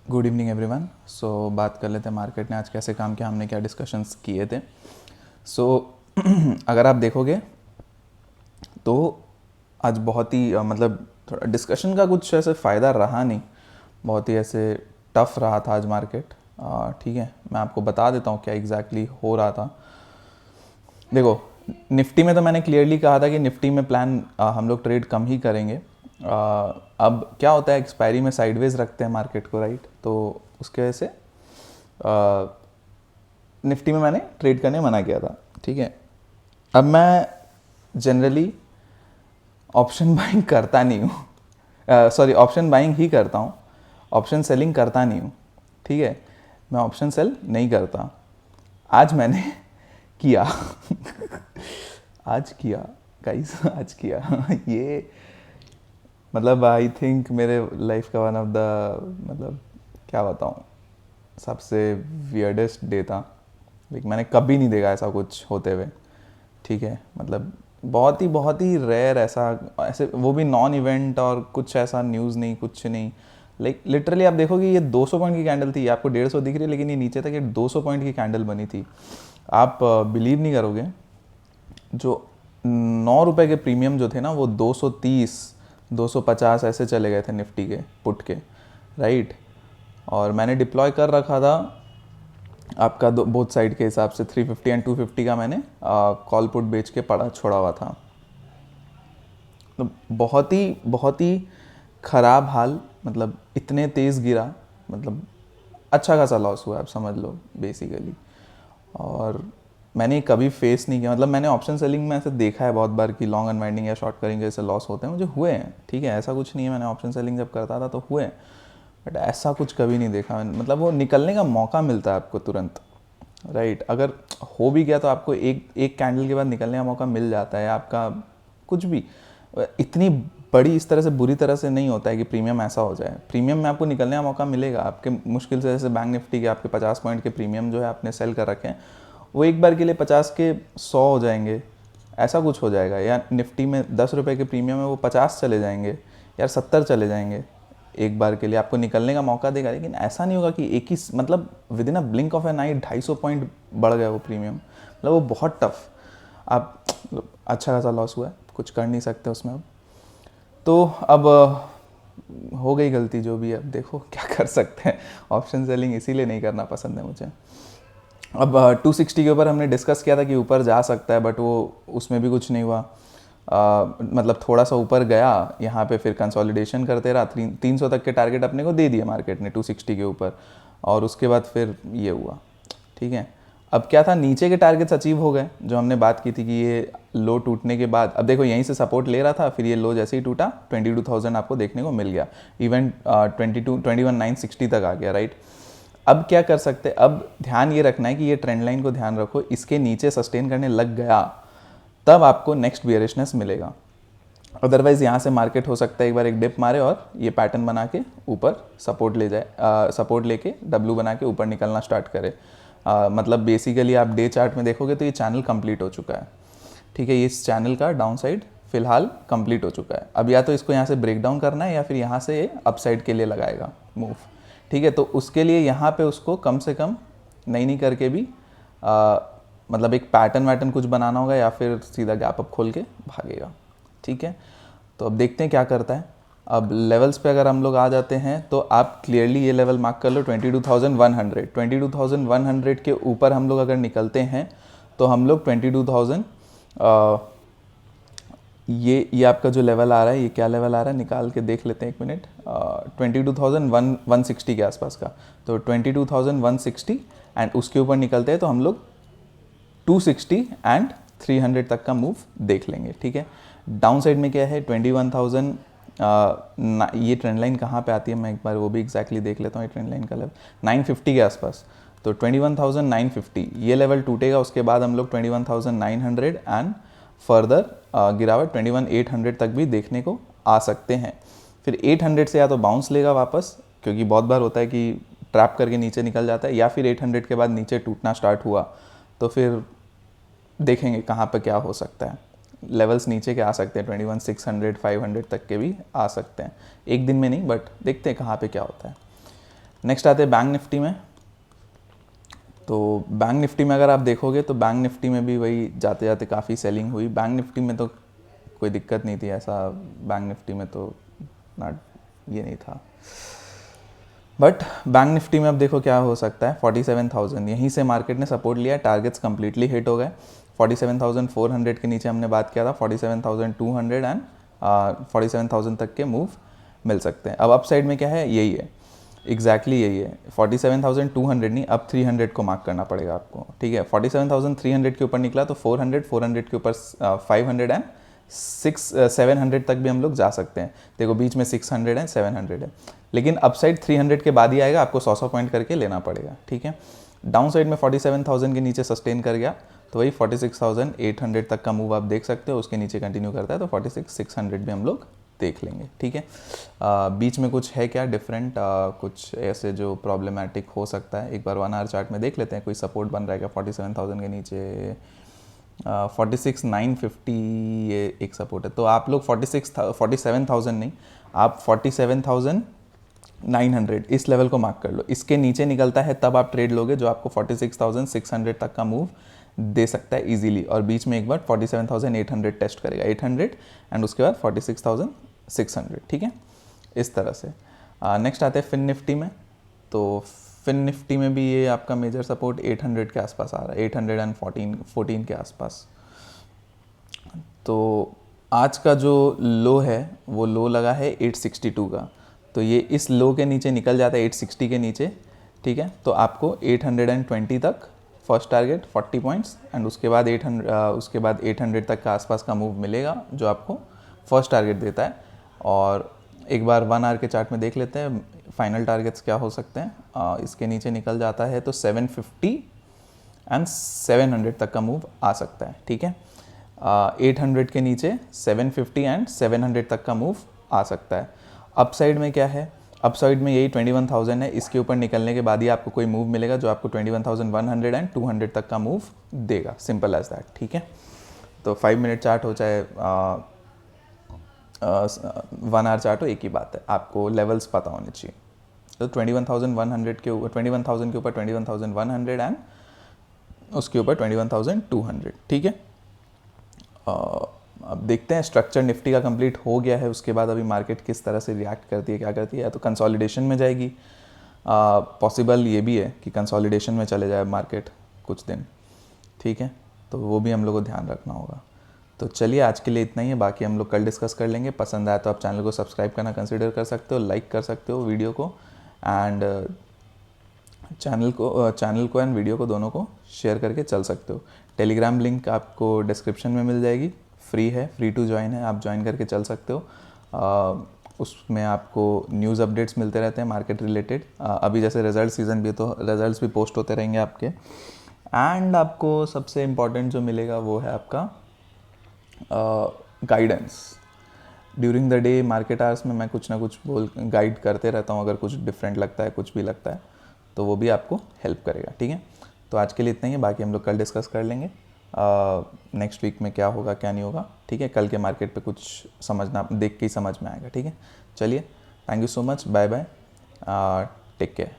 Good evening everyone. सो बात कर लेते हैं मार्केट ने आज कैसे काम किया, हमने क्या डिस्कशंस किए थे। सो अगर आप देखोगे तो आज बहुत ही मतलब थोड़ा डिस्कशन का कुछ ऐसे फ़ायदा रहा नहीं, बहुत ही ऐसे टफ रहा था आज मार्केट। ठीक है, मैं आपको बता देता हूँ क्या एग्जैक्टली हो रहा था। देखो, निफ्टी में तो मैंने क्लियरली कहा था कि निफ्टी में प्लान हम लोग ट्रेड कम ही करेंगे। अब क्या होता है, एक्सपायरी में साइडवेज रखते हैं मार्केट को, राइट। तो उसके वजह से निफ्टी में मैंने ट्रेड करने मना किया था। ठीक है, अब मैं जनरली ऑप्शन बाइंग करता नहीं हूँ, सॉरी ऑप्शन बाइंग ही करता हूँ, ऑप्शन सेलिंग करता नहीं हूँ। ठीक है, मैं ऑप्शन सेल नहीं करता। आज मैंने किया आज किया गाइस, आज किया ये मतलब आई थिंक मेरे लाइफ का वन ऑफ द मतलब क्या बताऊँ, सबसे वियर्डेस्ट डे था। लाइक मैंने कभी नहीं देखा ऐसा कुछ होते हुए। ठीक है, मतलब बहुत ही रेयर ऐसा, ऐसे वो भी नॉन इवेंट और कुछ ऐसा न्यूज़ नहीं, कुछ नहीं। लाइक लिटरली आप देखोगे ये 200 पॉइंट की कैंडल थी, आपको 150 दिख रही है लेकिन ये नीचे तक ये 200 पॉइंट की कैंडल बनी थी। आप बिलीव नहीं करोगे, जो 9 रुपए के प्रीमियम जो थे ना वो 230 250 ऐसे चले गए थे निफ्टी के पुट के, राइट। और मैंने डिप्लॉय कर रखा था आपका बोथ साइड के हिसाब से 350 एंड 250 का मैंने कॉल पुट बेच के पड़ा छोड़ा हुआ था। तो बहुत ही ख़राब हाल, मतलब इतने तेज़ गिरा, मतलब अच्छा खासा लॉस हुआ आप समझ लो बेसिकली। और मैंने कभी फेस नहीं किया, मतलब मैंने ऑप्शन सेलिंग में ऐसे देखा है बहुत बार कि लॉन्ग अनवाइंडिंग या शॉर्ट करिंग जैसे लॉस होते हैं, मुझे हुए हैं। ठीक है, ऐसा कुछ नहीं है, मैंने ऑप्शन सेलिंग जब करता था तो हुए हैं, बट ऐसा कुछ कभी नहीं देखा। मतलब वो निकलने का मौका मिलता है आपको तुरंत, राइट। अगर हो भी गया तो आपको एक एक कैंडल के बाद निकलने का मौका मिल जाता है आपका, कुछ भी इतनी बड़ी इस तरह से बुरी तरह से नहीं होता है कि प्रीमियम ऐसा हो जाए। प्रीमियम में आपको निकलने का मौका मिलेगा आपके, मुश्किल से जैसे बैंक निफ्टी के आपके 50 पॉइंट के प्रीमियम जो है आपने सेल कर रखे हैं, वो एक बार के लिए 50 के 100 हो जाएंगे, ऐसा कुछ हो जाएगा। या निफ्टी में 10 रुपए के प्रीमियम है वो 50 चले जाएंगे, यार 70 चले जाएंगे, एक बार के लिए आपको निकलने का मौका देगा। लेकिन ऐसा नहीं होगा कि एक ही मतलब within a blink of an eye 250 point बढ़ गया वो प्रीमियम, मतलब वो बहुत टफ। आप मतलब अच्छा खासा लॉस हुआ है, कुछ कर नहीं सकते उसमें अब। तो अब हो गई गलती जो भी है, अब देखो क्या कर सकते हैं। ऑप्शन सेलिंग इसीलिए नहीं करना पसंद है मुझे। अब 260 के ऊपर हमने डिस्कस किया था कि ऊपर जा सकता है, बट वो उसमें भी कुछ नहीं हुआ। मतलब थोड़ा सा ऊपर गया यहाँ पे, फिर कंसोलिडेशन करते रहा, 300 तक के टारगेट अपने को दे दिए मार्केट ने 260 के ऊपर, और उसके बाद फिर ये हुआ। ठीक है, अब क्या था, नीचे के टारगेट्स अचीव हो गए जो हमने बात की थी कि ये लो टूटने के बाद, अब देखो यहीं से सपोर्ट ले रहा था, फिर ये लो जैसे ही टूटा 22,000 आपको देखने को मिल गया, इवन 21,960 तक आ गया, राइट। अब क्या कर सकते हैं, अब ध्यान ये रखना है कि ये ट्रेंड लाइन को ध्यान रखो, इसके नीचे सस्टेन करने लग गया तब आपको नेक्स्ट बियरिशनेस मिलेगा। अदरवाइज यहाँ से मार्केट हो सकता है एक बार एक डिप मारे और ये पैटर्न बना के ऊपर सपोर्ट ले जाए, सपोर्ट लेके डब्लू बना के ऊपर निकलना स्टार्ट करे। मतलब बेसिकली आप डे चार्ट में देखोगे तो ये चैनल कंप्लीट हो चुका है। ठीक है, इस चैनल का डाउन साइड फिलहाल कंप्लीट हो चुका है। अब या तो इसको यहाँ से ब्रेक डाउन करना है या फिर यहाँ से अपसाइड के लिए लगाएगा मूव। ठीक है, तो उसके लिए यहाँ पे उसको कम से कम नहीं करके भी मतलब एक पैटर्न वैटर्न कुछ बनाना होगा, या फिर सीधा गैप अप खोल के भागेगा। ठीक है, तो अब देखते हैं क्या करता है। अब लेवल्स पे अगर हम लोग आ जाते हैं तो आप क्लियरली ये लेवल मार्क कर लो 22,100। 22,100 के ऊपर हम लोग अगर निकलते हैं तो हम लोग 22,000 ये आपका जो लेवल आ रहा है, ये क्या लेवल आ रहा है निकाल के देख लेते हैं एक मिनट। 22,160 के आसपास का, तो 22,160 एंड उसके ऊपर निकलते हैं तो हम लोग 260 एंड 300 तक का मूव देख लेंगे। ठीक है, डाउन साइड में क्या है 21,000, ये ट्रेंड लाइन कहाँ पे आती है मैं एक बार वो भी एग्जैक्टली देख लेता हूँ। ये ट्रेंड लाइन का लेवल 950 के आसपास, तो 21,950 ये लेवल टूटेगा, उसके बाद हम लोग 21,900 एंड फर्दर गिरावट 21,800 तक भी देखने को आ सकते हैं। फिर 800 से या तो बाउंस लेगा वापस, क्योंकि बहुत बार होता है कि ट्रैप करके नीचे निकल जाता है, या फिर 800 के बाद नीचे टूटना स्टार्ट हुआ तो फिर देखेंगे कहाँ पे क्या हो सकता है। लेवल्स नीचे के आ सकते हैं 21,600 500 तक के भी आ सकते हैं, एक दिन में नहीं, बट देखते हैं कहाँ पे क्या होता है। नेक्स्ट आते हैं बैंक निफ्टी में। तो बैंक निफ्टी में अगर आप देखोगे तो बैंक निफ्टी में भी वही जाते जाते काफ़ी सेलिंग हुई। बैंक निफ्टी में तो कोई दिक्कत नहीं थी ऐसा, बैंक निफ्टी में तो नॉट ये नहीं था। बट बैंक निफ्टी में अब देखो क्या हो सकता है। 47,000 यहीं से मार्केट ने सपोर्ट लिया, टारगेट्स कंप्लीटली हिट हो गए। 47,400 के नीचे हमने बात किया था 47,200 एंड 47,000 तक के मूव मिल सकते हैं। अब अप साइड में क्या है, यही है, एग्जैक्टली यही है। 47,200 नहीं, अब 300 को मार्क करना पड़ेगा आपको, ठीक है। 47,300 के ऊपर निकला तो 400 के ऊपर 500 एंड 700 तक भी हम लोग जा सकते हैं। देखो बीच में 600 एंड 700 है, लेकिन अपसाइड 300 के बाद ही आएगा, आपको 100 पॉइंट करके लेना पड़ेगा, ठीक है। डाउन साइड में 47,000 के नीचे सस्टेन कर गया तो वही 46,800 तक का मूव आप देख सकते हो। उसके नीचे कंटिन्यू करता है तो 46,600 भी हम लोग देख लेंगे, ठीक है। बीच में कुछ है क्या डिफरेंट, कुछ ऐसे जो प्रॉब्लमेटिक हो सकता है, एक बार 1 आवर चार्ट में देख लेते हैं। कोई सपोर्ट बन रहा है क्या 47,000 के नीचे? 46,950 ये एक सपोर्ट है। तो आप लोग 47,000 नहीं, आप 47,900 इस लेवल को मार्क कर लो। इसके नीचे निकलता है तब आप ट्रेड लोगे, जो आपको 46,600 तक का मूव दे सकता है इजीली। और बीच में एक बार 47,800 टेस्ट करेगा, 800 एंड उसके बाद 46,600, ठीक है, इस तरह से। नेक्स्ट आते हैं फिन निफ्टी में। तो फिन निफ्टी में भी ये आपका मेजर सपोर्ट 800 के आसपास आ रहा है, 814 के आसपास। तो आज का जो लो है वो लो लगा है 862 का, तो ये इस लो के नीचे निकल जाता है 860 के नीचे, ठीक है। तो आपको 820 तक फर्स्ट टारगेट 40 पॉइंट्स एंड उसके बाद 800 तक का आसपास का मूव मिलेगा, जो आपको फर्स्ट टारगेट देता है। और एक बार 1 आवर के चार्ट में देख लेते हैं फाइनल टारगेट्स क्या हो सकते हैं। इसके नीचे निकल जाता है तो 750 एंड 700 तक का मूव आ सकता है, ठीक है। 800 के नीचे 750 एंड 700 तक का मूव आ सकता है। अपसाइड में क्या है, अपसाइड में यही 21,000 है, इसके ऊपर निकलने के बाद ही आपको कोई मूव मिलेगा जो आपको 21,100 एंड 200 तक का मूव देगा, सिंपल एज दैट, ठीक है। तो 5 मिनट चार्ट हो चाहे 1 आवर चार्ट हो, एक ही बात है, आपको लेवल्स पता होने चाहिए। तो 21,100 के ऊपर 21,000 के ऊपर 21,100 एंड उसके ऊपर 21,200, ठीक है। अब देखते हैं स्ट्रक्चर निफ्टी का कंप्लीट हो गया है, उसके बाद अभी मार्केट किस तरह से रिएक्ट करती है, क्या करती है। तो कंसोलिडेशन में जाएगी, पॉसिबल ये भी है कि कंसोलिडेशन में चले जाए मार्केट कुछ दिन, ठीक है। तो वो भी हम लोग को ध्यान रखना होगा। तो चलिए आज के लिए इतना ही है, बाकी हम लोग कल डिस्कस कर लेंगे। पसंद आया तो आप चैनल को सब्सक्राइब करना कंसिडर कर सकते हो, लाइक कर सकते हो वीडियो को, एंड चैनल को एंड वीडियो को दोनों को शेयर करके चल सकते हो। टेलीग्राम लिंक आपको डिस्क्रिप्शन में मिल जाएगी, फ्री है, फ्री टू ज्वाइन है, आप ज्वाइन करके चल सकते हो। उसमें आपको न्यूज़ अपडेट्स मिलते रहते हैं मार्केट रिलेटेड। अभी जैसे रिजल्ट सीज़न भी है तो रिजल्ट्स भी पोस्ट होते रहेंगे आपके। एंड आपको सबसे इम्पॉर्टेंट जो मिलेगा वो है आपका guidance. During the day market hours में मैं कुछ ना कुछ गाइड करते रहता हूँ, अगर कुछ डिफरेंट लगता है, कुछ भी लगता है तो वो भी आपको हेल्प करेगा, ठीक है। तो आज के लिए इतना ही है, बाकी हम लोग कल डिस्कस कर लेंगे नेक्स्ट वीक में क्या होगा क्या नहीं होगा, ठीक है। कल के मार्केट पे कुछ समझना, देख के ही समझ में आएगा, ठीक है। चलिए, thank you so much, bye bye, take care.